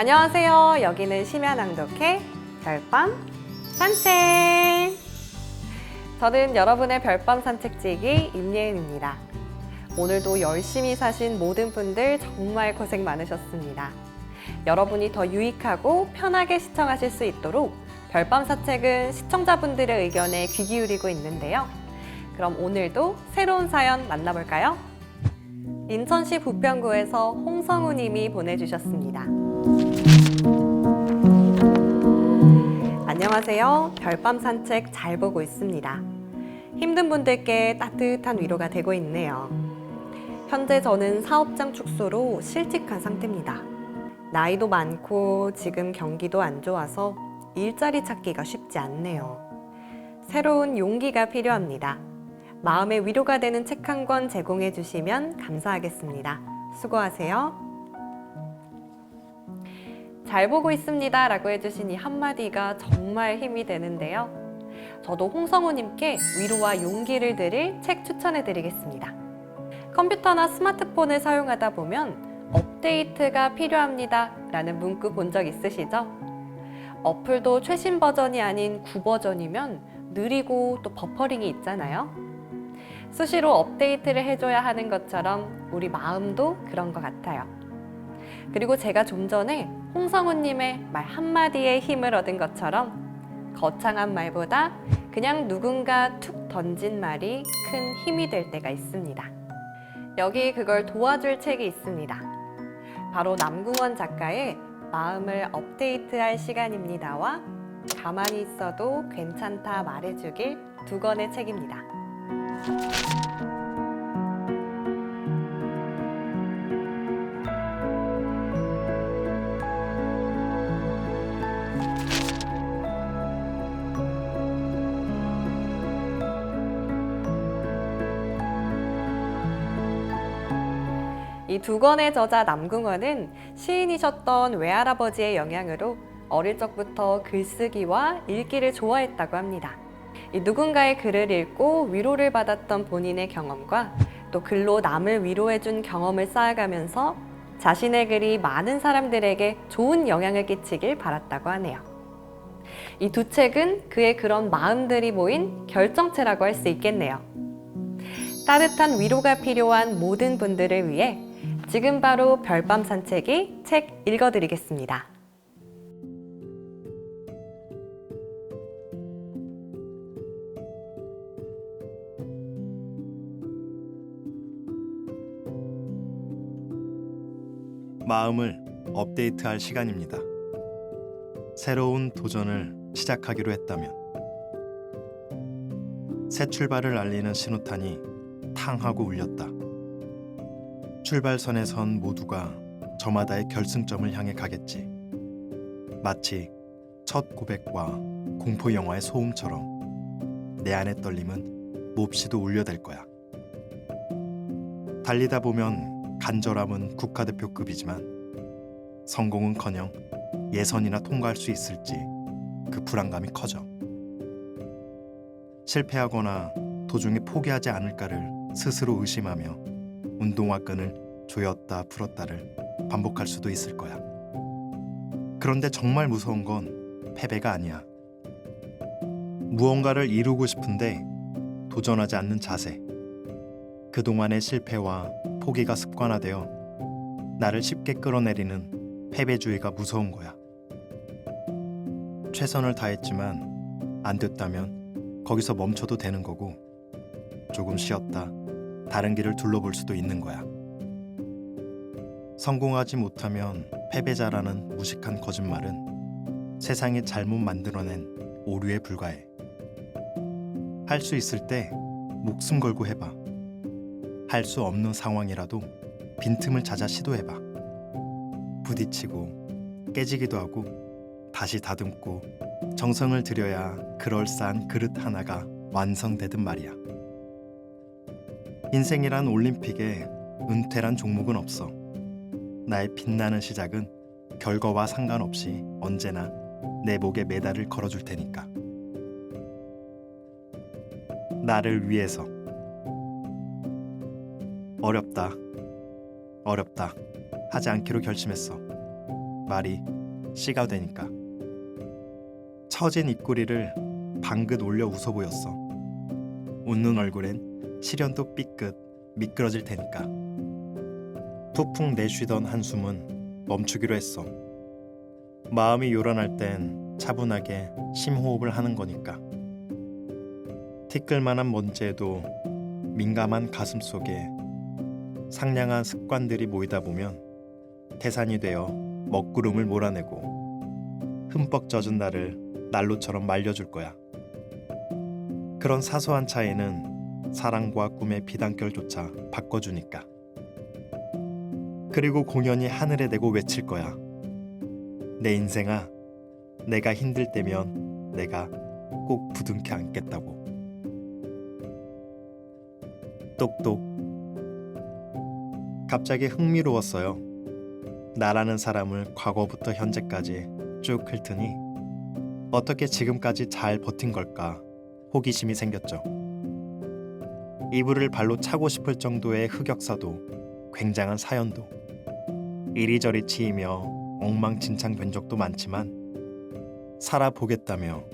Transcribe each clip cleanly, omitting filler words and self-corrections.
안녕하세요. 여기는 심야낭독회 별밤 산책. 저는 여러분의 별밤 산책지기 임예은입니다. 오늘도 열심히 사신 모든 분들 정말 고생 많으셨습니다. 여러분이 더 유익하고 편하게 시청하실 수 있도록 별밤 산책은 시청자분들의 의견에 귀 기울이고 있는데요. 그럼 오늘도 새로운 사연 만나볼까요? 인천시 부평구에서 홍성우 님이 보내주셨습니다. 안녕하세요. 별밤 산책 잘 보고 있습니다. 힘든 분들께 따뜻한 위로가 되고 있네요. 현재 저는 사업장 축소로 실직한 상태입니다. 나이도 많고 지금 경기도 안 좋아서 일자리 찾기가 쉽지 않네요. 새로운 용기가 필요합니다. 마음의 위로가 되는 책 한 권 제공해 주시면 감사하겠습니다. 수고하세요. 잘 보고 있습니다 라고 해주신 이 한마디가 정말 힘이 되는데요. 저도 홍성우님께 위로와 용기를 드릴 책 추천해 드리겠습니다. 컴퓨터나 스마트폰을 사용하다 보면 업데이트가 필요합니다 라는 문구 본 적 있으시죠? 어플도 최신 버전이 아닌 9버전이면 느리고 또 버퍼링이 있잖아요. 수시로 업데이트를 해줘야 하는 것처럼 우리 마음도 그런 것 같아요. 그리고 제가 좀 전에 홍성우님의 말 한마디에 힘을 얻은 것처럼 거창한 말보다 그냥 누군가 툭 던진 말이 큰 힘이 될 때가 있습니다. 여기 그걸 도와줄 책이 있습니다. 바로 남궁원 작가의 마음을 업데이트할 시간입니다와 가만히 있어도 괜찮다 말해주길 두 권의 책입니다. 이 두 권의 저자 남궁원은 시인이셨던 외할아버지의 영향으로 어릴 적부터 글쓰기와 읽기를 좋아했다고 합니다. 누군가의 글을 읽고 위로를 받았던 본인의 경험과 또 글로 남을 위로해준 경험을 쌓아가면서 자신의 글이 많은 사람들에게 좋은 영향을 끼치길 바랐다고 하네요. 이 두 책은 그의 그런 마음들이 모인 결정체라고 할 수 있겠네요. 따뜻한 위로가 필요한 모든 분들을 위해 지금 바로 별밤 산책이 책 읽어드리겠습니다. 마음을 업데이트할 시간입니다. 새로운 도전을 시작하기로 했다면 새 출발을 알리는 신호탄이 탕 하고 울렸다. 출발선에 선 모두가 저마다의 결승점을 향해 가겠지. 마치 첫 고백과 공포 영화의 소음처럼 내 안의 떨림은 몹시도 울려댈 거야. 달리다 보면 간절함은 국가대표급이지만 성공은커녕 예선이나 통과할 수 있을지 그 불안감이 커져. 실패하거나 도중에 포기하지 않을까를 스스로 의심하며 운동화 끈을 조였다 풀었다를 반복할 수도 있을 거야. 그런데 정말 무서운 건 패배가 아니야. 무언가를 이루고 싶은데 도전하지 않는 자세. 그동안의 실패와 포기가 습관화되어 나를 쉽게 끌어내리는 패배주의가 무서운 거야. 최선을 다했지만 안 됐다면 거기서 멈춰도 되는 거고 조금 쉬었다 다른 길을 둘러볼 수도 있는 거야. 성공하지 못하면 패배자라는 무식한 거짓말은 세상이 잘못 만들어낸 오류에 불과해. 할 수 있을 때 목숨 걸고 해봐. 할 수 없는 상황이라도 빈틈을 찾아 시도해봐. 부딪히고 깨지기도 하고 다시 다듬고 정성을 들여야 그럴싸한 그릇 하나가 완성되듯 말이야. 인생이란 올림픽에 은퇴란 종목은 없어. 나의 빛나는 시작은 결과와 상관없이 언제나 내 목에 메달을 걸어줄 테니까. 나를 위해서. 어렵다 하지 않기로 결심했어. 말이 씨가 되니까. 처진 입꼬리를 방긋 올려 웃어 보였어. 웃는 얼굴엔 시련도 삐끗 미끄러질 테니까. 푹푹 내쉬던 한숨은 멈추기로 했어. 마음이 요란할 땐 차분하게 심호흡을 하는 거니까. 티끌만한 먼지에도 민감한 가슴 속에 상냥한 습관들이 모이다 보면 태산이 되어 먹구름을 몰아내고 흠뻑 젖은 나를 난로처럼 말려줄 거야. 그런 사소한 차이는 사랑과 꿈의 비단결조차 바꿔주니까. 그리고 공연히 하늘에 대고 외칠 거야. 내 인생아, 내가 힘들 때면 내가 꼭 부둥켜 안겠다고. 똑똑. 갑자기 흥미로웠어요. 나라는 사람을 과거부터 현재까지 쭉 훑으니 어떻게 지금까지 잘 버틴 걸까 호기심이 생겼죠. 이불을 발로 차고 싶을 정도의 흑역사도 굉장한 사연도 이리저리 치이며 엉망진창된 적도 많지만 살아보겠다며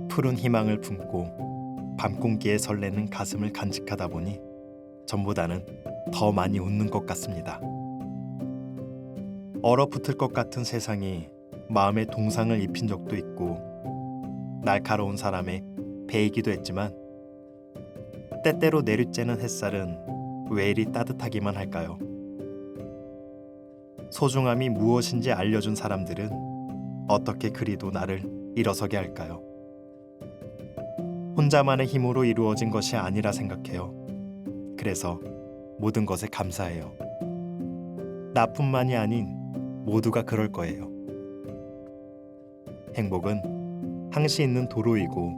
푸른 희망을 품고 밤공기에 설레는 가슴을 간직하다 보니 전보다는 더 많이 웃는 것 같습니다. 얼어붙을 것 같은 세상이 마음에 동상을 입힌 적도 있고 날카로운 사람의 배이기도 했지만 때때로 내리쬐는 햇살은 왜 이리 따뜻하기만 할까요? 소중함이 무엇인지 알려준 사람들은 어떻게 그리도 나를 일어서게 할까요? 혼자만의 힘으로 이루어진 것이 아니라 생각해요. 그래서 모든 것에 감사해요. 나뿐만이 아닌 모두가 그럴 거예요. 행복은 항시 있는 도로이고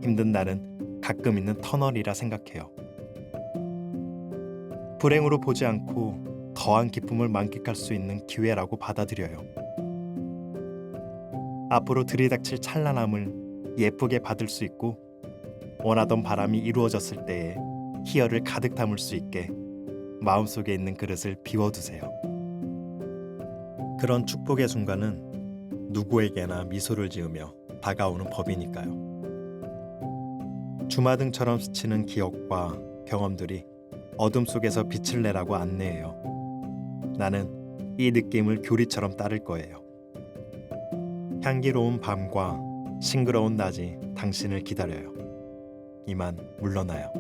힘든 날은 가끔 있는 터널이라 생각해요. 불행으로 보지 않고 더한 기쁨을 만끽할 수 있는 기회라고 받아들여요. 앞으로 들이닥칠 찬란함을 예쁘게 받을 수 있고 원하던 바람이 이루어졌을 때에 희열을 가득 담을 수 있게 마음속에 있는 그릇을 비워두세요. 그런 축복의 순간은 누구에게나 미소를 지으며 다가오는 법이니까요. 주마등처럼 스치는 기억과 경험들이 어둠 속에서 빛을 내라고 안내해요. 나는 이 느낌을 교리처럼 따를 거예요. 향기로운 밤과 싱그러운 낮이 당신을 기다려요. 이만 물러나요.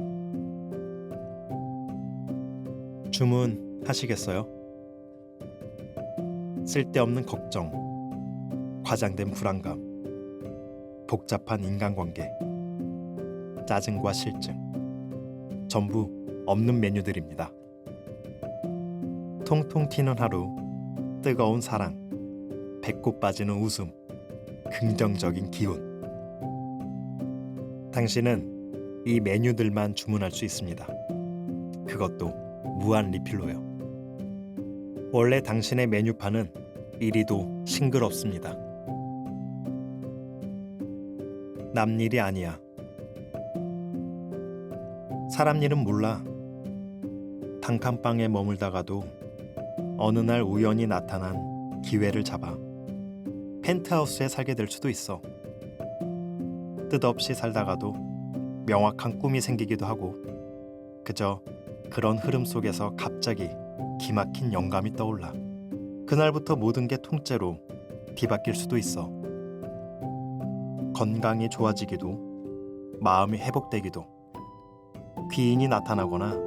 주문하시겠어요? 쓸데없는 걱정, 과장된 불안감, 복잡한 인간관계, 짜증과 실증, 전부 없는 메뉴들입니다. 통통 튀는 하루, 뜨거운 사랑, 배꼽 빠지는 웃음, 긍정적인 기운. 당신은 이 메뉴들만 주문할 수 있습니다. 그것도 무한 리필로요. 원래 당신의 메뉴판은 이리도 싱그럽습니다. 남 일이 아니야. 사람 일은 몰라. 단칸방에 머물다가도 어느 날 우연히 나타난 기회를 잡아 펜트하우스에 살게 될 수도 있어. 뜻없이 살다가도 명확한 꿈이 생기기도 하고 그저 그런 흐름 속에서 갑자기 기막힌 영감이 떠올라. 그날부터 모든 게 통째로 뒤바뀔 수도 있어. 건강이 좋아지기도 마음이 회복되기도 귀인이 나타나거나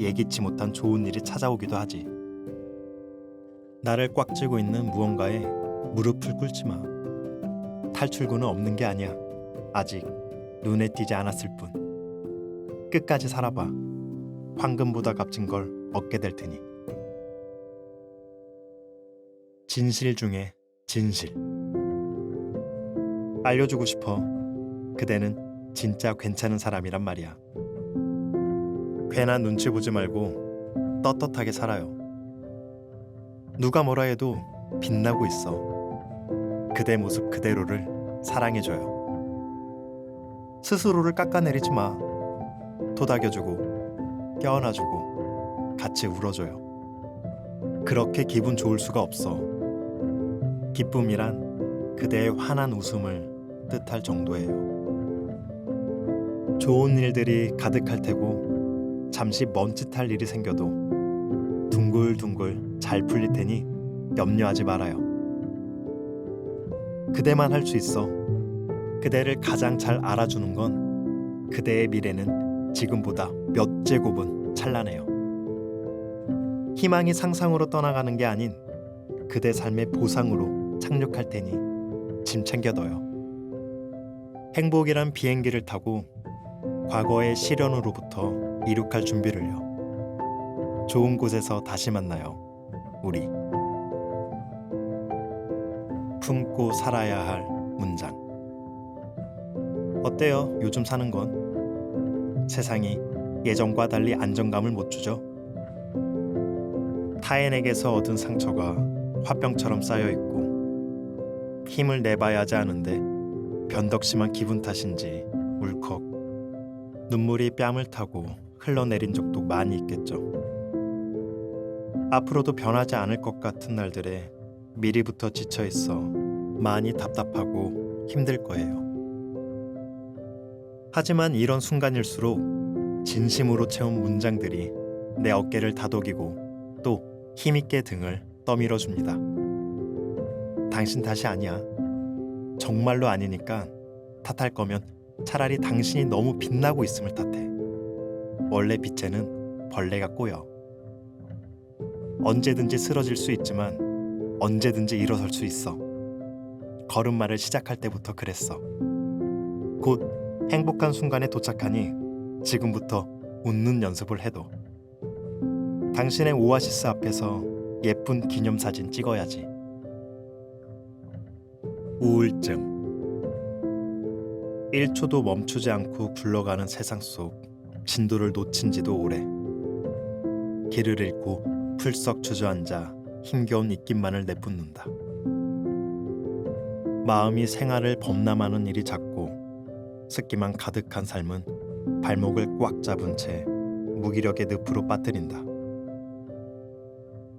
예기치 못한 좋은 일이 찾아오기도 하지. 나를 꽉 쥐고 있는 무언가에 무릎을 꿇지 마. 탈출구는 없는 게 아니야. 아직 눈에 띄지 않았을 뿐. 끝까지 살아봐. 황금보다 값진 걸 얻게 될 테니. 진실 중에 진실. 알려주고 싶어. 그대는 진짜 괜찮은 사람이란 말이야. 괜한 눈치 보지 말고 떳떳하게 살아요. 누가 뭐라 해도 빛나고 있어. 그대 모습 그대로를 사랑해줘요. 스스로를 깎아내리지 마. 토닥여주고 껴안아주고 같이 울어줘요. 그렇게 기분 좋을 수가 없어. 기쁨이란 그대의 환한 웃음을 뜻할 정도예요. 좋은 일들이 가득할 테고 잠시 멈칫할 일이 생겨도 둥글둥글 잘 풀릴 테니 염려하지 말아요. 그대만 할 수 있어. 그대를 가장 잘 알아주는 건 그대의 미래는 지금보다 몇 제곱은 찬란해요. 희망이 상상으로 떠나가는 게 아닌 그대 삶의 보상으로 착륙할 테니 짐 챙겨둬요. 행복이란 비행기를 타고 과거의 시련으로부터 이륙할 준비를요. 좋은 곳에서 다시 만나요. 우리. 품고 살아야 할 문장. 어때요? 요즘 사는 건? 세상이 예전과 달리 안정감을 못 주죠? 타인에게서 얻은 상처가 화병처럼 쌓여 있고 힘을 내봐야 하지 않은데 변덕심한 기분 탓인지 울컥 눈물이 뺨을 타고 흘러내린 적도 많이 있겠죠. 앞으로도 변하지 않을 것 같은 날들에 미리부터 지쳐 있어 많이 답답하고 힘들 거예요. 하지만 이런 순간일수록 진심으로 채운 문장들이 내 어깨를 다독이고 또 힘있게 등을 떠밀어 줍니다. 당신 탓이 아니야. 정말로 아니니까 탓할 거면 차라리 당신이 너무 빛나고 있음을 탓해. 원래 빛에는 벌레가 꼬여. 언제든지 쓰러질 수 있지만 언제든지 일어설 수 있어. 걸음마를 시작할 때부터 그랬어. 곧 행복한 순간에 도착하니 지금부터 웃는 연습을 해도. 당신의 오아시스 앞에서 예쁜 기념사진 찍어야지. 우울증. 1초도 멈추지 않고 굴러가는 세상 속 진도를 놓친 지도 오래. 길을 잃고 풀썩 주저앉아 힘겨운 입김만을 내뿜는다. 마음이 생활을 범람하는 일이 작고 습기만 가득한 삶은 발목을 꽉 잡은 채 무기력의 늪으로 빠뜨린다.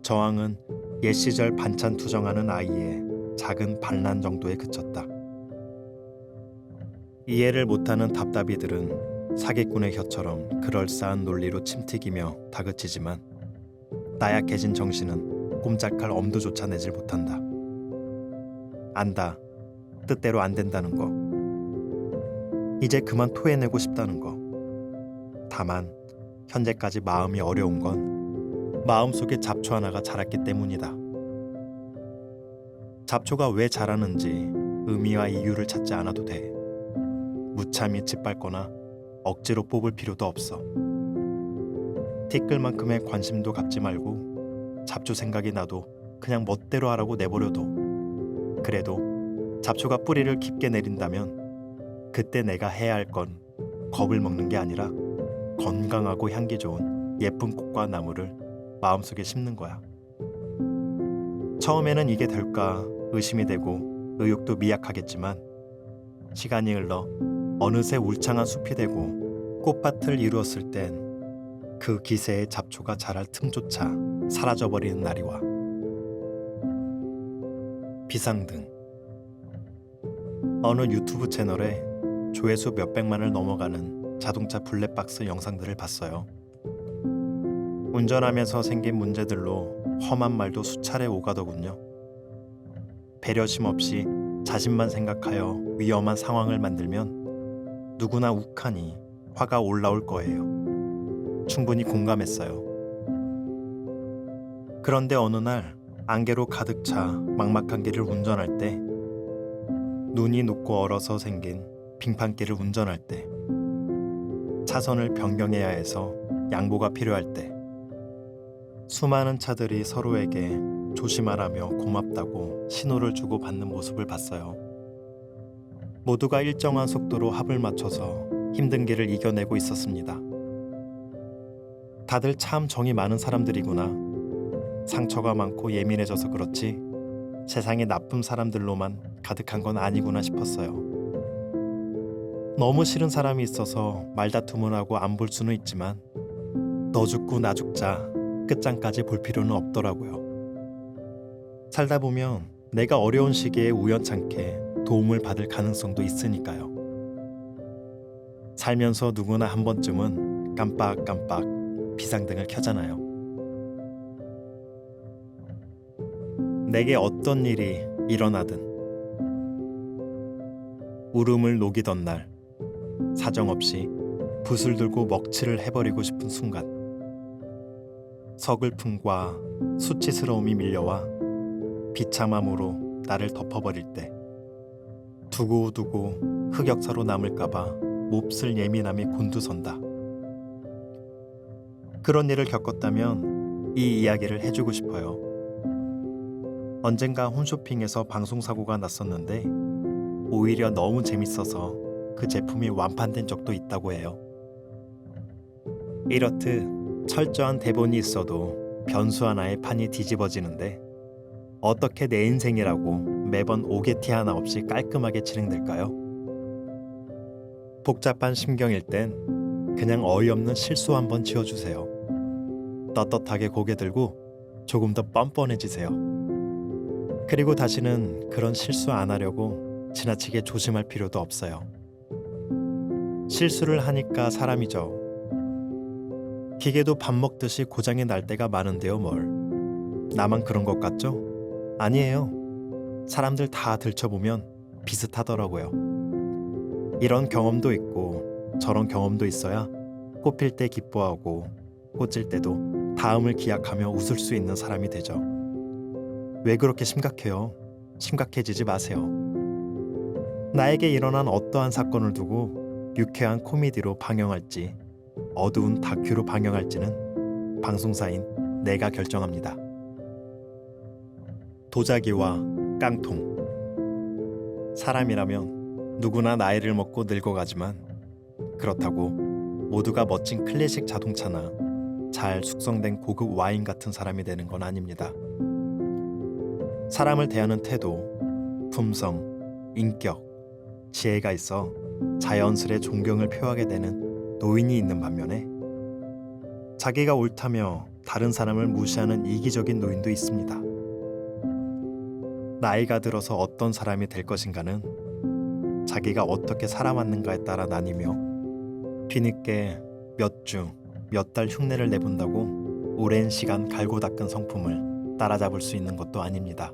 저항은 옛 시절 반찬 투정하는 아이의 작은 반란 정도에 그쳤다. 이해를 못하는 답답이들은 사기꾼의 혀처럼 그럴싸한 논리로 침튀기며 다그치지만 나약해진 정신은 꼼짝할 엄두조차 내질 못한다. 안다. 뜻대로 안 된다는 거. 이제 그만 토해내고 싶다는 거. 다만 현재까지 마음이 어려운 건 마음속에 잡초 하나가 자랐기 때문이다. 잡초가 왜 자라는지 의미와 이유를 찾지 않아도 돼. 무참히 짓밟거나 억지로 뽑을 필요도 없어. 티끌만큼의 관심도 갖지 말고 잡초 생각이 나도 그냥 멋대로 하라고 내버려둬. 그래도 잡초가 뿌리를 깊게 내린다면 그때 내가 해야 할 건 겁을 먹는 게 아니라 건강하고 향기 좋은 예쁜 꽃과 나무를 마음속에 심는 거야. 처음에는 이게 될까 의심이 되고 의욕도 미약하겠지만 시간이 흘러 어느새 울창한 숲이 되고 꽃밭을 이루었을 땐 그 기세의 잡초가 자랄 틈조차 사라져버리는 날이 와. 비상등. 어느 유튜브 채널에 조회수 몇백만을 넘어가는 자동차 블랙박스 영상들을 봤어요. 운전하면서 생긴 문제들로 험한 말도 수차례 오가더군요. 배려심 없이 자신만 생각하여 위험한 상황을 만들면 누구나 욱하니 화가 올라올 거예요. 충분히 공감했어요. 그런데 어느 날 안개로 가득 차 막막한 길을 운전할 때, 눈이 녹고 얼어서 생긴 빙판길을 운전할 때, 차선을 변경해야 해서 양보가 필요할 때, 수많은 차들이 서로에게 조심하라며 고맙다고 신호를 주고 받는 모습을 봤어요. 모두가 일정한 속도로 합을 맞춰서 힘든 길을 이겨내고 있었습니다. 다들 참 정이 많은 사람들이구나. 상처가 많고 예민해져서 그렇지 세상에 나쁜 사람들로만 가득한 건 아니구나 싶었어요. 너무 싫은 사람이 있어서 말다툼을 하고 안 볼 수는 있지만 너 죽고 나 죽자 끝장까지 볼 필요는 없더라고요. 살다 보면 내가 어려운 시기에 우연찮게 도움을 받을 가능성도 있으니까요. 살면서 누구나 한 번쯤은 깜빡깜빡 비상등을 켜잖아요. 내게 어떤 일이 일어나든 울음을 녹이던 날 사정없이 붓을 들고 먹칠을 해버리고 싶은 순간 서글픔과 수치스러움이 밀려와 비참함으로 나를 덮어버릴 때 두고두고 흑역사로 남을까봐 몹쓸 예민함이 곤두선다. 그런 일을 겪었다면 이 이야기를 해주고 싶어요. 언젠가 홈쇼핑에서 방송사고가 났었는데 오히려 너무 재밌어서 그 제품이 완판된 적도 있다고 해요. 이렇듯 철저한 대본이 있어도 변수 하나에 판이 뒤집어지는데 어떻게 내 인생이라고 매번 오개티 하나 없이 깔끔하게 진행될까요? 복잡한 심경일 땐 그냥 어이없는 실수 한번 지어주세요. 떳떳하게 고개 들고 조금 더 뻔뻔해지세요. 그리고 다시는 그런 실수 안 하려고 지나치게 조심할 필요도 없어요. 실수를 하니까 사람이죠. 기계도 밥 먹듯이 고장이 날 때가 많은데요, 뭘. 나만 그런 것 같죠? 아니에요. 사람들 다 들춰보면 비슷하더라고요. 이런 경험도 있고 저런 경험도 있어야 꽃필 때 기뻐하고 꽂을 때도 다음을 기약하며 웃을 수 있는 사람이 되죠. 왜 그렇게 심각해요? 심각해지지 마세요. 나에게 일어난 어떠한 사건을 두고 유쾌한 코미디로 방영할지 어두운 다큐로 방영할지는 방송사인 내가 결정합니다. 도자기와 깡통. 사람이라면 누구나 나이를 먹고 늙어가지만 그렇다고 모두가 멋진 클래식 자동차나 잘 숙성된 고급 와인 같은 사람이 되는 건 아닙니다. 사람을 대하는 태도, 품성, 인격, 지혜가 있어 자연스레 존경을 표하게 되는 노인이 있는 반면에 자기가 옳다며 다른 사람을 무시하는 이기적인 노인도 있습니다. 나이가 들어서 어떤 사람이 될 것인가는 자기가 어떻게 살아왔는가에 따라 나뉘며 뒤늦게 몇 주, 몇 달 흉내를 내본다고 오랜 시간 갈고 닦은 성품을 따라잡을 수 있는 것도 아닙니다.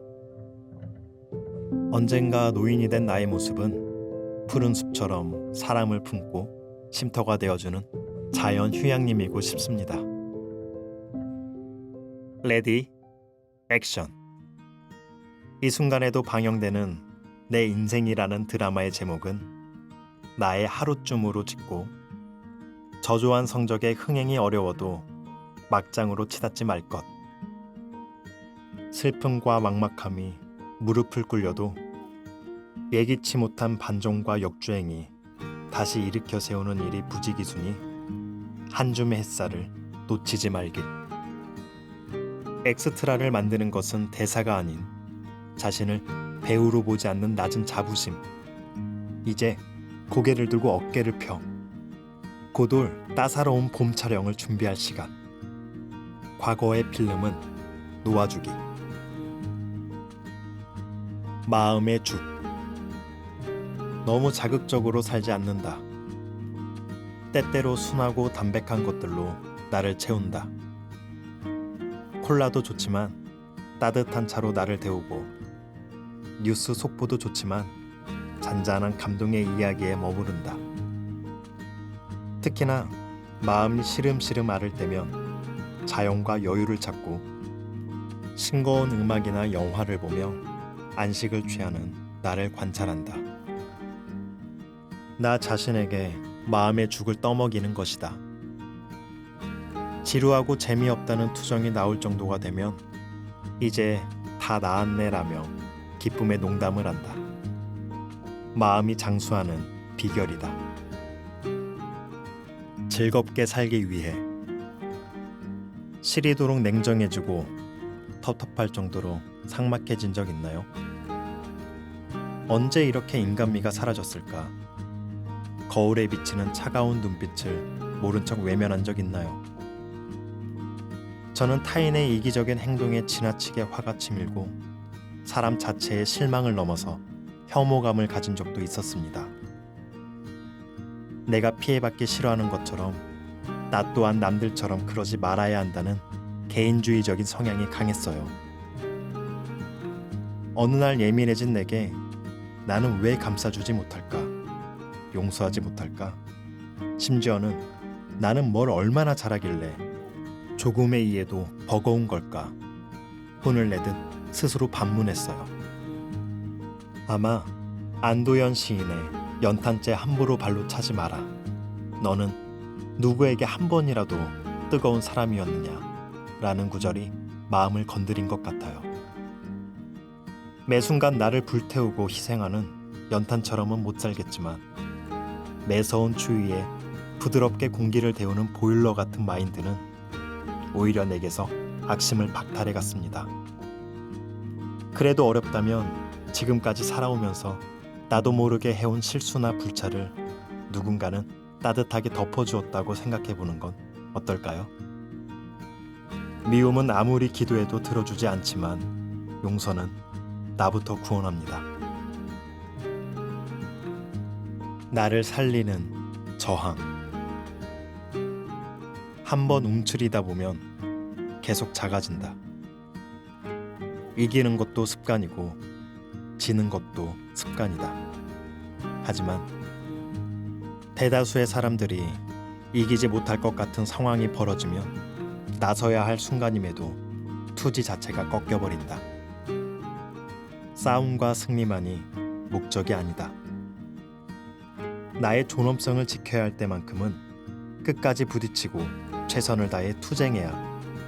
언젠가 노인이 된 나의 모습은 푸른 숲처럼 사람을 품고 쉼터가 되어주는 자연 휴양림이고 싶습니다. 레디, 액션. 이 순간에도 방영되는 내 인생이라는 드라마의 제목은 나의 하루쯤으로 짓고 저조한 성적에 흥행이 어려워도 막장으로 치닫지 말 것. 슬픔과 막막함이 무릎을 꿇려도 예기치 못한 반전과 역주행이 다시 일으켜 세우는 일이 부지기수니 한 줌의 햇살을 놓치지 말길. 엑스트라를 만드는 것은 대사가 아닌 자신을 배우로 보지 않는 낮은 자부심. 이제 고개를 들고 어깨를 펴 곧올 따사로운 봄 촬영을 준비할 시간. 과거의 필름은 놓아주기. 마음의 죽. 너무 자극적으로 살지 않는다. 때때로 순하고 담백한 것들로 나를 채운다. 콜라도 좋지만 따뜻한 차로 나를 데우고 뉴스 속보도 좋지만 잔잔한 감동의 이야기에 머무른다. 특히나 마음이 시름시름 앓을 때면 자연과 여유를 찾고 싱거운 음악이나 영화를 보며 안식을 취하는 나를 관찰한다. 나 자신에게 마음의 죽을 떠먹이는 것이다. 지루하고 재미없다는 투정이 나올 정도가 되면 이제 다 나았네라며 기쁨의 농담을 한다. 마음이 장수하는 비결이다. 즐겁게 살기 위해 시리도록 냉정해지고 텁텁할 정도로 삭막해진 적 있나요? 언제 이렇게 인간미가 사라졌을까? 거울에 비치는 차가운 눈빛을 모른 척 외면한 적 있나요? 저는 타인의 이기적인 행동에 지나치게 화가 치밀고 사람 자체의 실망을 넘어서 혐오감을 가진 적도 있었습니다. 내가 피해받기 싫어하는 것처럼 나 또한 남들처럼 그러지 말아야 한다는 개인주의적인 성향이 강했어요. 어느 날 예민해진 내게 나는 왜 감싸주지 못할까? 용서하지 못할까? 심지어는 나는 뭘 얼마나 잘하길래 조금의 이해도 버거운 걸까? 혼을 내듯 스스로 반문했어요. 아마 안도연 시인의 연탄재 함부로 발로 차지 마라. 너는 누구에게 한 번이라도 뜨거운 사람이었느냐? 라는 구절이 마음을 건드린 것 같아요. 매 순간 나를 불태우고 희생하는 연탄처럼은 못 살겠지만 매서운 추위에 부드럽게 공기를 데우는 보일러 같은 마인드는 오히려 내게서 악심을 박탈해 갔습니다. 그래도 어렵다면 지금까지 살아오면서 나도 모르게 해온 실수나 불찰을 누군가는 따뜻하게 덮어주었다고 생각해보는 건 어떨까요? 미움은 아무리 기도해도 들어주지 않지만 용서는 나부터 구원합니다. 나를 살리는 저항. 한번 움츠리다 보면 계속 작아진다. 이기는 것도 습관이고 지는 것도 습관이다. 하지만 대다수의 사람들이 이기지 못할 것 같은 상황이 벌어지면 나서야 할 순간임에도 투지 자체가 꺾여버린다. 싸움과 승리만이 목적이 아니다. 나의 존엄성을 지켜야 할 때만큼은 끝까지 부딪히고 최선을 다해 투쟁해야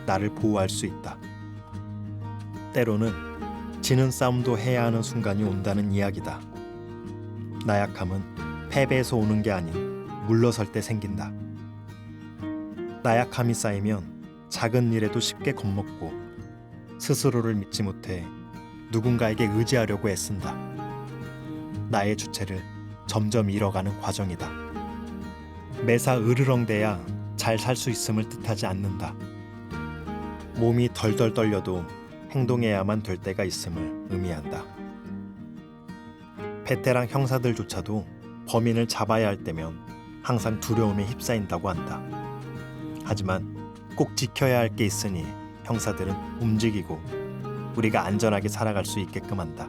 나를 보호할 수 있다. 때로는 지는 싸움도 해야 하는 순간이 온다는 이야기다. 나약함은 패배에서 오는 게 아닌 물러설 때 생긴다. 나약함이 쌓이면 작은 일에도 쉽게 겁먹고 스스로를 믿지 못해 누군가에게 의지하려고 애쓴다. 나의 주체를 점점 잃어가는 과정이다. 매사 으르렁대야 잘 살 수 있음을 뜻하지 않는다. 몸이 덜덜 떨려도 행동해야만 될 때가 있음을 의미한다. 베테랑 형사들조차도 범인을 잡아야 할 때면 항상 두려움에 휩싸인다고 한다. 하지만 꼭 지켜야 할 게 있으니 형사들은 움직이고 우리가 안전하게 살아갈 수 있게끔 한다.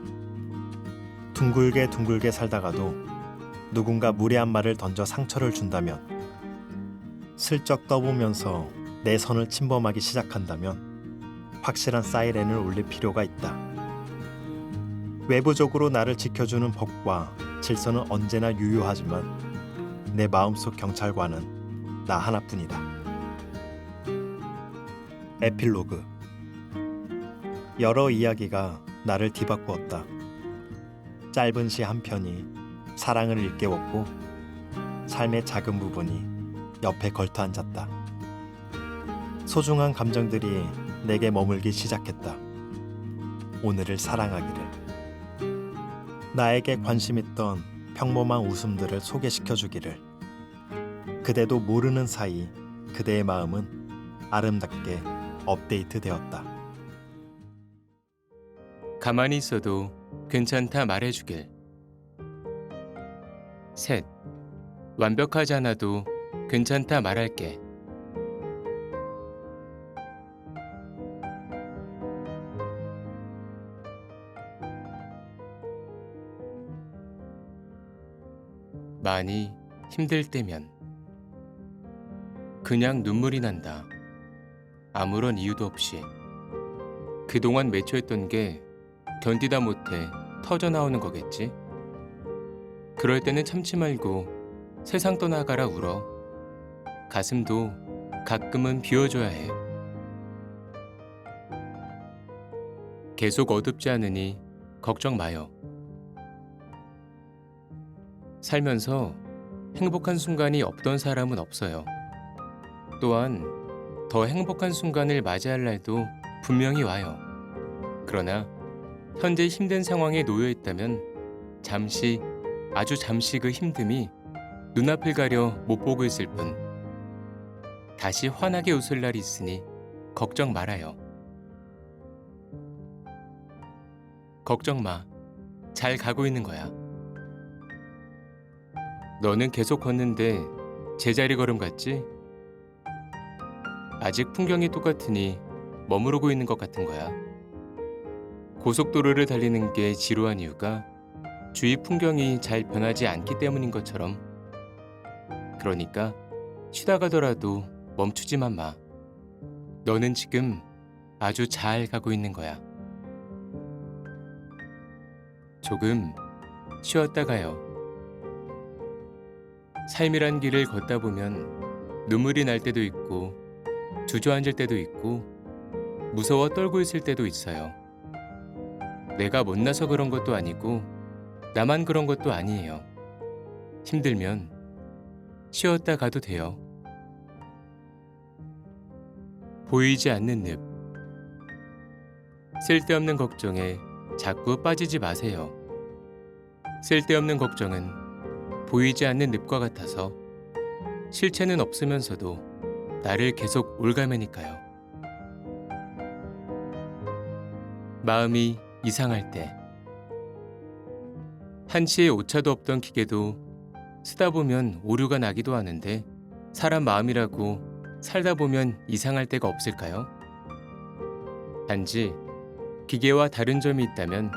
둥글게 둥글게 살다가도 누군가 무례한 말을 던져 상처를 준다면, 슬쩍 떠보면서 내 선을 침범하기 시작한다면 확실한 사이렌을 울릴 필요가 있다. 외부적으로 나를 지켜주는 법과 질서는 언제나 유효하지만 내 마음속 경찰관은 나 하나뿐이다. 에필로그. 여러 이야기가 나를 뒤바꾸었다. 짧은 시 한 편이 사랑을 일깨웠고 삶의 작은 부분이 옆에 걸터 앉았다. 소중한 감정들이 내게 머물기 시작했다. 오늘을 사랑하기를. 나에게 관심 있던 평범한 웃음들을 소개시켜주기를. 그대도 모르는 사이 그대의 마음은 아름답게 업데이트되었다. 가만히 있어도 괜찮다 말해주길. 셋. 완벽하지 않아도 괜찮다 말할게. 많이 힘들 때면 그냥 눈물이 난다. 아무런 이유도 없이. 그동안 맺혀있던 게 견디다 못해 터져나오는 거겠지. 그럴 때는 참지 말고 세상 떠나가라 울어. 가슴도 가끔은 비워줘야 해. 계속 어둡지 않으니 걱정 마요. 살면서 행복한 순간이 없던 사람은 없어요. 또한 더 행복한 순간을 맞이할 날도 분명히 와요. 그러나 현재 힘든 상황에 놓여 있다면 잠시, 아주 잠시 그 힘듦이 눈앞을 가려 못 보고 있을 뿐. 다시 환하게 웃을 날이 있으니 걱정 말아요. 걱정 마. 잘 가고 있는 거야. 너는 계속 걷는데 제자리 걸음 같지? 아직 풍경이 똑같으니 머무르고 있는 것 같은 거야. 고속도로를 달리는 게 지루한 이유가 주위 풍경이 잘 변하지 않기 때문인 것처럼. 그러니까 쉬다 가더라도 멈추지만 마. 너는 지금 아주 잘 가고 있는 거야. 조금 쉬었다 가요. 삶이란 길을 걷다 보면 눈물이 날 때도 있고 주저앉을 때도 있고 무서워 떨고 있을 때도 있어요. 내가 못나서 그런 것도 아니고 나만 그런 것도 아니에요. 힘들면 쉬었다 가도 돼요. 보이지 않는 늪. 쓸데없는 걱정에 자꾸 빠지지 마세요. 쓸데없는 걱정은 보이지 않는 늪과 같아서 실체는 없으면서도 나를 계속 올가매니까요. 마음이 이상할 때. 한치의 오차도 없던 기계도 쓰다 보면 오류가 나기도 하는데 사람 마음이라고 살다 보면 이상할 때가 없을까요? 단지 기계와 다른 점이 있다면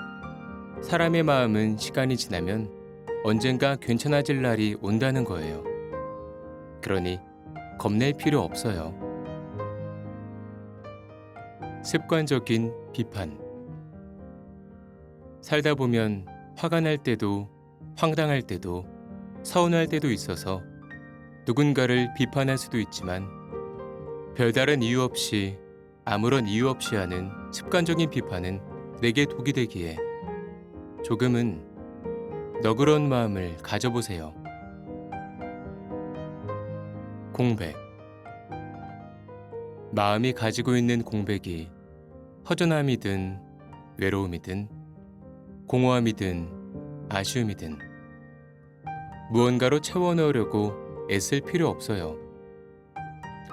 사람의 마음은 시간이 지나면 언젠가 괜찮아질 날이 온다는 거예요. 그러니 겁낼 필요 없어요. 습관적인 비판. 살다 보면 화가 날 때도 황당할 때도 서운할 때도 있어서 누군가를 비판할 수도 있지만 별다른 이유 없이 아무런 이유 없이 하는 습관적인 비판은 내게 독이 되기에 조금은 너그러운 마음을 가져보세요. 공백. 마음이 가지고 있는 공백이 허전함이든 외로움이든 공허함이든 아쉬움이든 무언가로 채워넣으려고 애쓸 필요 없어요.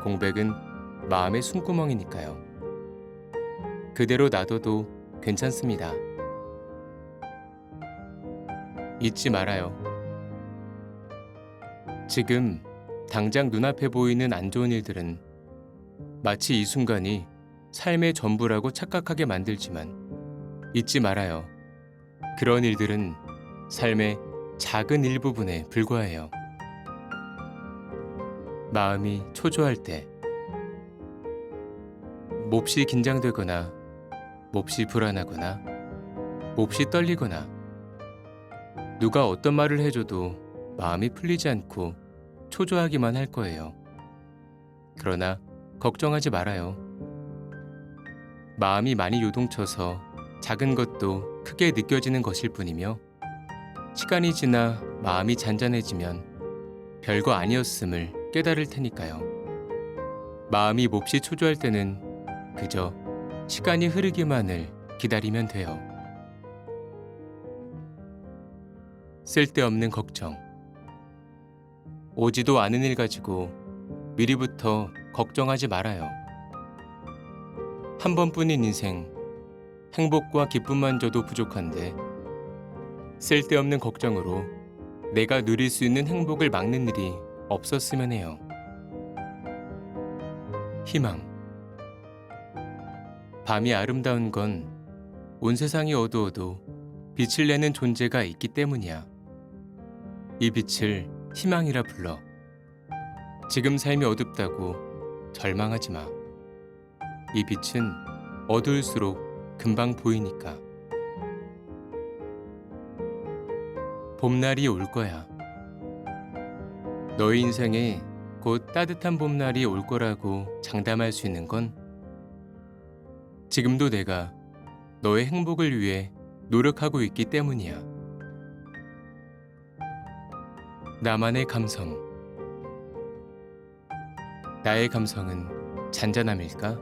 공백은 마음의 숨구멍이니까요. 그대로 놔둬도 괜찮습니다. 잊지 말아요. 지금 당장 눈앞에 보이는 안 좋은 일들은 마치 이 순간이 삶의 전부라고 착각하게 만들지만 잊지 말아요. 그런 일들은 삶의 작은 일부분에 불과해요. 마음이 초조할 때, 몹시 긴장되거나 몹시 불안하거나 몹시 떨리거나 누가 어떤 말을 해줘도 마음이 풀리지 않고 초조하기만 할 거예요. 그러나 걱정하지 말아요. 마음이 많이 요동쳐서 작은 것도 크게 느껴지는 것일 뿐이며 시간이 지나 마음이 잔잔해지면 별거 아니었음을 깨달을 테니까요. 마음이 몹시 초조할 때는 그저 시간이 흐르기만을 기다리면 돼요. 쓸데없는 걱정. 오지도 않은 일 가지고 미리부터 걱정하지 말아요. 한 번뿐인 인생, 행복과 기쁨만 줘도 부족한데 쓸데없는 걱정으로 내가 누릴 수 있는 행복을 막는 일이 없었으면 해요. 희망. 밤이 아름다운 건 온 세상이 어두워도 빛을 내는 존재가 있기 때문이야. 이 빛을 희망이라 불러. 지금 삶이 어둡다고 절망하지 마. 이 빛은 어두울수록 금방 보이니까. 봄날이 올 거야. 너의 인생에 곧 따뜻한 봄날이 올 거라고 장담할 수 있는 건 지금도 내가 너의 행복을 위해 노력하고 있기 때문이야. 나만의 감성. 나의 감성은 잔잔함일까?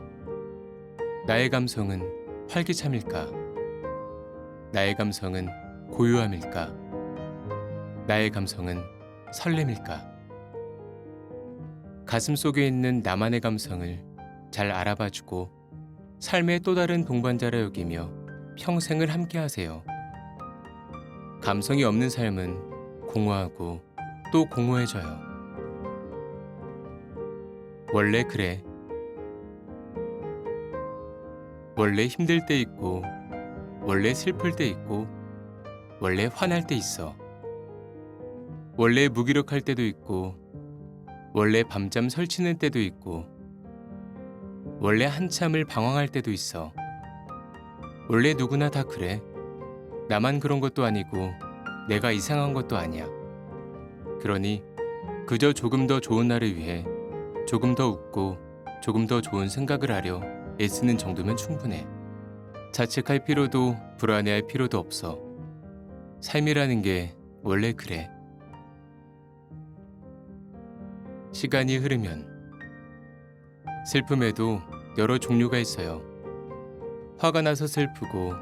나의 감성은 활기참일까? 나의 감성은 고요함일까? 나의 감성은 설렘일까? 가슴 속에 있는 나만의 감성을 잘 알아봐주고 삶의 또 다른 동반자라 여기며 평생을 함께 하세요. 감성이 없는 삶은 공허하고 또 공허해져요. 원래 그래. 원래 힘들 때 있고, 원래 슬플 때 있고, 원래 화날 때 있어. 원래 무기력할 때도 있고, 원래 밤잠 설치는 때도 있고, 원래 한참을 방황할 때도 있어. 원래 누구나 다 그래. 나만 그런 것도 아니고 내가 이상한 것도 아니야. 그러니 그저 조금 더 좋은 날을 위해 조금 더 웃고 조금 더 좋은 생각을 하려 애쓰는 정도면 충분해. 자책할 필요도 불안해할 필요도 없어. 삶이라는 게 원래 그래. 시간이 흐르면 슬픔에도 여러 종류가 있어요. 화가 나서 슬프고,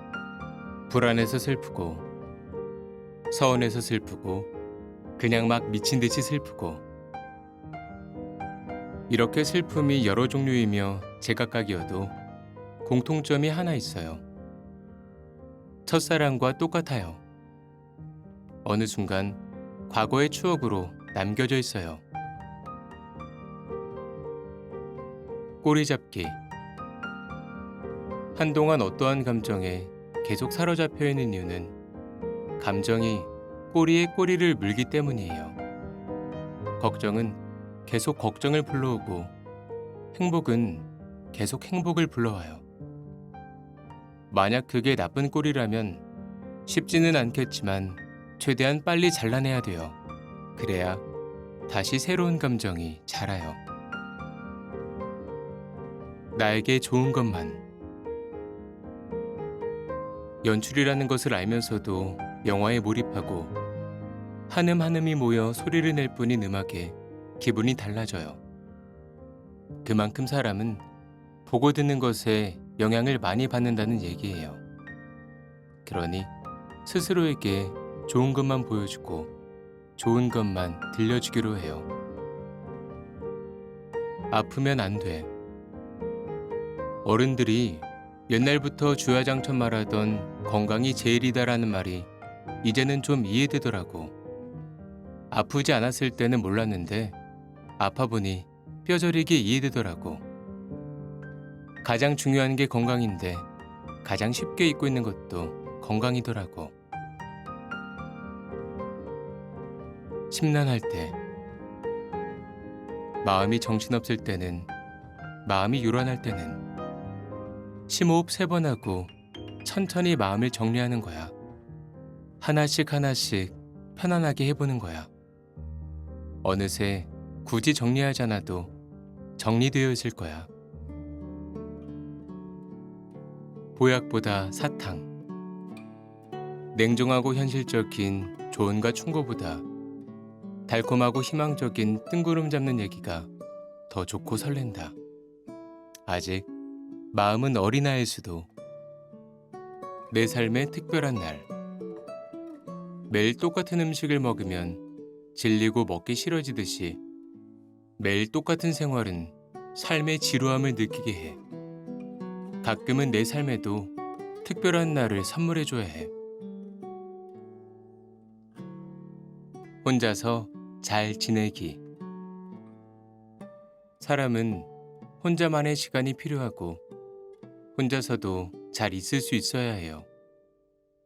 불안해서 슬프고, 서운해서 슬프고, 그냥 막 미친 듯이 슬프고. 이렇게 슬픔이 여러 종류이며 제각각이어도 공통점이 하나 있어요. 첫사랑과 똑같아요. 어느 순간 과거의 추억으로 남겨져 있어요. 꼬리잡기. 한동안 어떠한 감정에 계속 사로잡혀 있는 이유는 감정이 꼬리에 꼬리를 물기 때문이에요. 걱정은 계속 걱정을 불러오고 행복은 계속 행복을 불러와요. 만약 그게 나쁜 꼬리라면 쉽지는 않겠지만 최대한 빨리 잘라내야 돼요. 그래야 다시 새로운 감정이 자라요. 나에게 좋은 것만. 연출이라는 것을 알면서도 영화에 몰입하고 한음 한음이 모여 소리를 낼 뿐인 음악에 기분이 달라져요. 그만큼 사람은 보고 듣는 것에 영향을 많이 받는다는 얘기예요. 그러니 스스로에게 좋은 것만 보여주고 좋은 것만 들려주기로 해요. 아프면 안 돼. 어른들이 옛날부터 주야장천 말하던 건강이 제일이다라는 말이 이제는 좀 이해되더라고. 아프지 않았을 때는 몰랐는데 아파보니 뼈저리게 이해되더라고. 가장 중요한 게 건강인데 가장 쉽게 잊고 있는 것도 건강이더라고. 심란할 때, 마음이 정신없을 때는, 마음이 요란할 때는 심호흡 3번 하고 천천히 마음을 정리하는 거야. 하나씩 하나씩 편안하게 해보는 거야. 어느새 굳이 정리하지 않아도 정리되어 있을 거야. 보약보다 사탕. 냉정하고 현실적인 조언과 충고보다 달콤하고 희망적인 뜬구름 잡는 얘기가 더 좋고 설렌다. 아직 마음은 어린아이일 수도. 내 삶의 특별한 날. 매일 똑같은 음식을 먹으면 질리고 먹기 싫어지듯이 매일 똑같은 생활은 삶의 지루함을 느끼게 해. 가끔은 내 삶에도 특별한 날을 선물해줘야 해. 혼자서 잘 지내기. 사람은 혼자만의 시간이 필요하고 혼자서도 잘 있을 수 있어야 해요.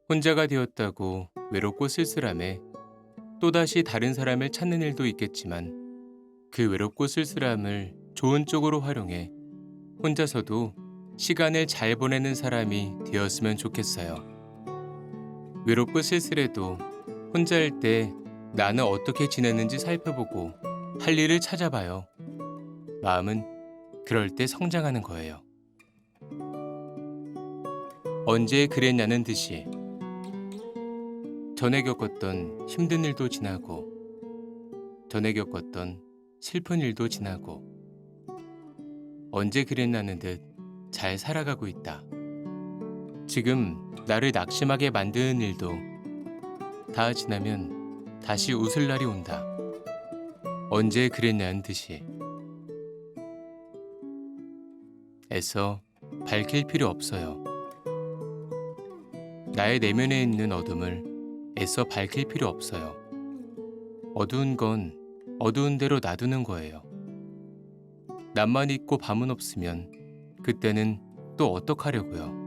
혼자가 되었다고 외롭고 쓸쓸함에 또다시 다른 사람을 찾는 일도 있겠지만 그 외롭고 쓸쓸함을 좋은 쪽으로 활용해 혼자서도 시간을 잘 보내는 사람이 되었으면 좋겠어요. 외롭고 쓸쓸해도 혼자일 때 나는 어떻게 지냈는지 살펴보고 할 일을 찾아봐요. 마음은 그럴 때 성장하는 거예요. 언제 그랬냐는 듯이 전에 겪었던 힘든 일도 지나고 전에 겪었던 슬픈 일도 지나고 언제 그랬냐는 듯 잘 살아가고 있다. 지금 나를 낙심하게 만드는 일도 다 지나면 다시 웃을 날이 온다. 언제 그랬냐는 듯이. 애써 밝힐 필요 없어요. 나의 내면에 있는 어둠을 애써 밝힐 필요 없어요. 어두운 건 어두운 대로 놔두는 거예요. 낮만 있고 밤은 없으면 그때는 또 어떡하려고요.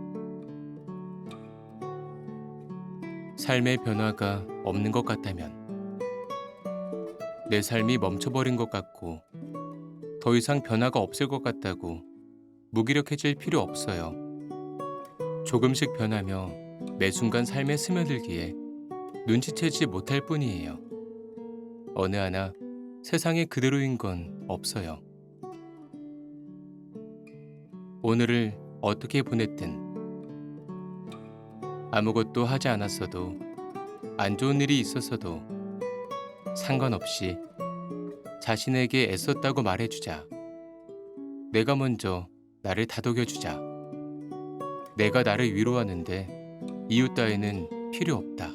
삶의 변화가 없는 것 같다면, 내 삶이 멈춰버린 것 같고 더 이상 변화가 없을 것 같다고 무기력해질 필요 없어요. 조금씩 변하며 매 순간 삶에 스며들기에 눈치채지 못할 뿐이에요. 어느 하나 세상에 그대로인 건 없어요. 오늘을 어떻게 보냈든, 아무것도 하지 않았어도, 안 좋은 일이 있었어도 상관없이 자신에게 애썼다고 말해주자. 내가 먼저 나를 다독여주자. 내가 나를 위로하는데 이유 따위는 필요 없다.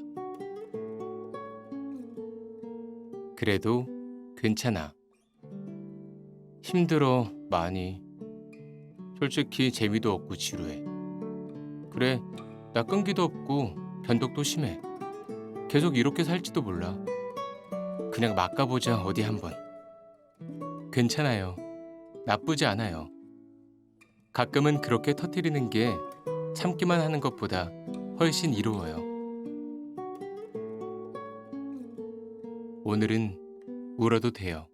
그래도 괜찮아. 힘들어, 많이. 솔직히 재미도 없고 지루해. 그래, 나 끈기도 없고 변덕도 심해. 계속 이렇게 살지도 몰라. 그냥 막 가보자, 어디 한번. 괜찮아요. 나쁘지 않아요. 가끔은 그렇게 터뜨리는 게 참기만 하는 것보다 훨씬 이로워요. 오늘은 울어도 돼요.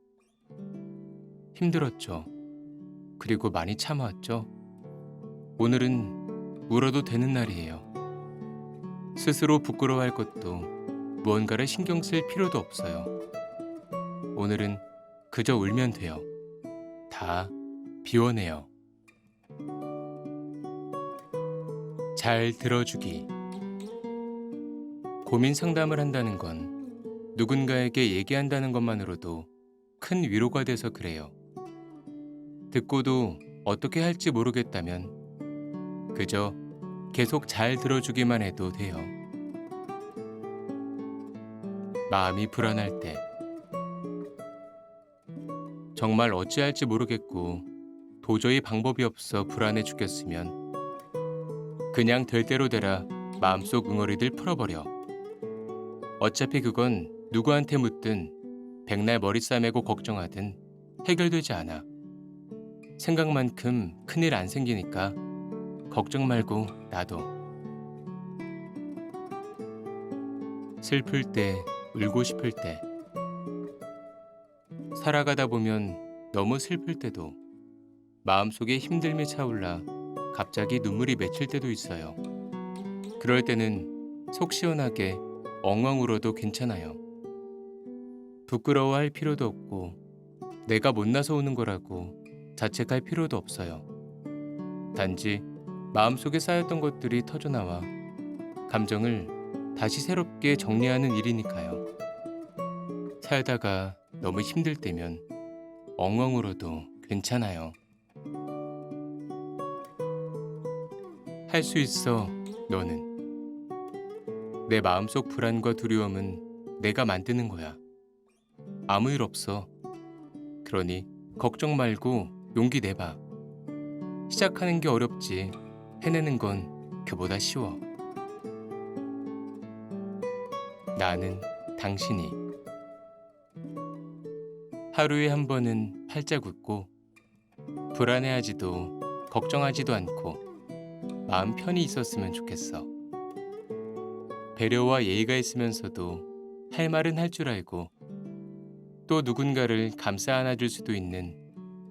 힘들었죠. 그리고 많이 참아왔죠. 오늘은 울어도 되는 날이에요. 스스로 부끄러워할 것도 무언가를 신경 쓸 필요도 없어요. 오늘은 그저 울면 돼요. 다 비워내요. 잘 들어주기. 고민 상담을 한다는 건 누군가에게 얘기한다는 것만으로도 큰 위로가 돼서 그래요. 듣고도 어떻게 할지 모르겠다면 그저 계속 잘 들어주기만 해도 돼요. 마음이 불안할 때, 정말 어찌할지 모르겠고 도저히 방법이 없어 불안해 죽겠으면 그냥 될 대로 되라 마음속 응어리들 풀어버려. 어차피 그건 누구한테 묻든 백날 머리 싸매고 걱정하든 해결되지 않아. 생각만큼 큰일 안 생기니까 걱정 말고 놔둬. 슬플 때, 울고 싶을 때, 살아가다 보면 너무 슬플 때도 마음속에 힘듦이 차올라 갑자기 눈물이 맺힐 때도 있어요. 그럴 때는 속 시원하게 엉엉 울어도 괜찮아요. 부끄러워할 필요도 없고 내가 못나서 우는 거라고 자책할 필요도 없어요. 단지 마음속에 쌓였던 것들이 터져나와 감정을 다시 새롭게 정리하는 일이니까요. 살다가 너무 힘들 때면 엉엉 울어도 괜찮아요. 할 수 있어, 너는. 내 마음속 불안과 두려움은 내가 만드는 거야. 아무 일 없어. 그러니 걱정 말고 용기 내봐. 시작하는 게 어렵지 해내는 건 그보다 쉬워. 나는 당신이. 하루에 한 번은 활짝 웃고 불안해하지도 걱정하지도 않고 마음 편히 있었으면 좋겠어. 배려와 예의가 있으면서도 할 말은 할 줄 알고 또 누군가를 감싸 안아줄 수도 있는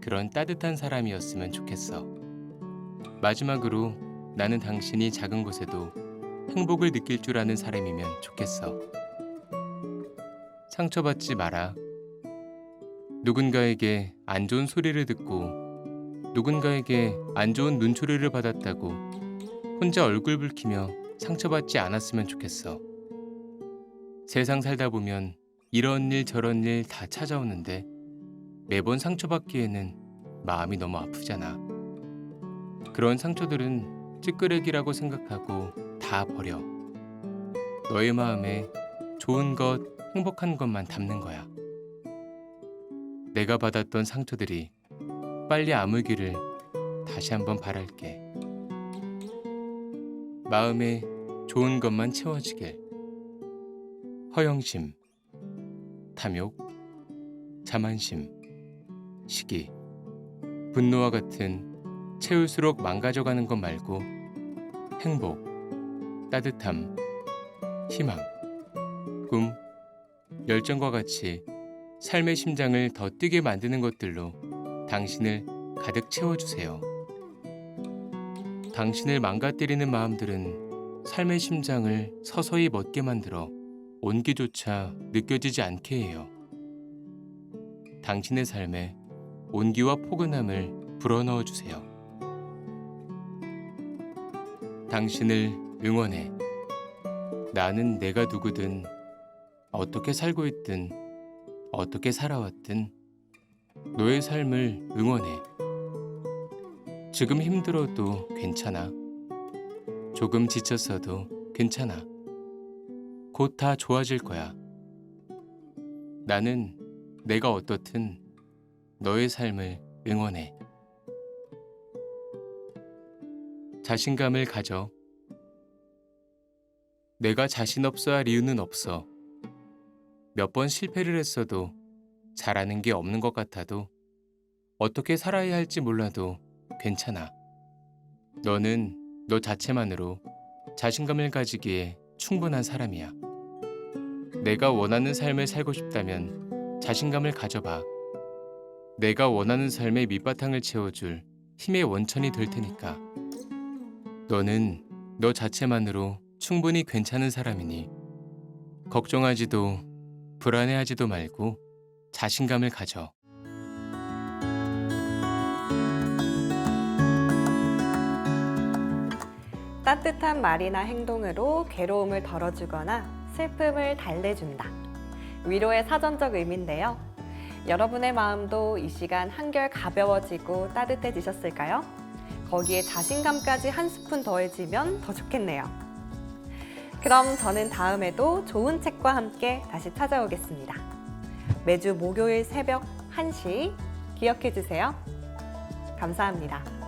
그런 따뜻한 사람이었으면 좋겠어. 마지막으로 나는 당신이 작은 것에도 행복을 느낄 줄 아는 사람이면 좋겠어. 상처받지 마라. 누군가에게 안 좋은 소리를 듣고 누군가에게 안 좋은 눈초리를 받았다고 혼자 얼굴 붉히며 상처받지 않았으면 좋겠어. 세상 살다 보면 이런 일 저런 일 다 찾아오는데 매번 상처받기에는 마음이 너무 아프잖아. 그런 상처들은 찌끄레기라고 생각하고 다 버려. 너의 마음에 좋은 것, 행복한 것만 담는 거야. 내가 받았던 상처들이 빨리 아물기를 다시 한번 바랄게. 마음에 좋은 것만 채워지길. 허영심, 탐욕, 자만심, 시기, 분노와 같은 채울수록 망가져가는 것 말고 행복, 따뜻함, 희망, 꿈, 열정과 같이 삶의 심장을 더 뛰게 만드는 것들로 당신을 가득 채워주세요. 당신을 망가뜨리는 마음들은 삶의 심장을 서서히 멎게 만들어 온기조차 느껴지지 않게 해요. 당신의 삶에 온기와 포근함을 불어넣어 주세요. 당신을 응원해. 나는 내가 누구든, 어떻게 살고 있든, 어떻게 살아왔든 너의 삶을 응원해. 지금 힘들어도 괜찮아. 조금 지쳤어도 괜찮아. 곧 다 좋아질 거야. 나는 내가 어떻든 너의 삶을 응원해. 자신감을 가져. 내가 자신 없어 할 이유는 없어. 몇 번 실패를 했어도, 잘하는 게 없는 것 같아도, 어떻게 살아야 할지 몰라도 괜찮아. 너는 너 자체만으로 자신감을 가지기에 충분한 사람이야. 내가 원하는 삶을 살고 싶다면 자신감을 가져봐. 내가 원하는 삶의 밑바탕을 채워줄 힘의 원천이 될 테니까. 너는 너 자체만으로 충분히 괜찮은 사람이니 걱정하지도 불안해하지도 말고 자신감을 가져. 따뜻한 말이나 행동으로 괴로움을 덜어주거나 슬픔을 달래준다. 위로의 사전적 의미인데요. 여러분의 마음도 이 시간 한결 가벼워지고 따뜻해지셨을까요? 거기에 자신감까지 한 스푼 더해지면 더 좋겠네요. 그럼 저는 다음에도 좋은 책과 함께 다시 찾아오겠습니다. 매주 목요일 새벽 1시 기억해 주세요. 감사합니다.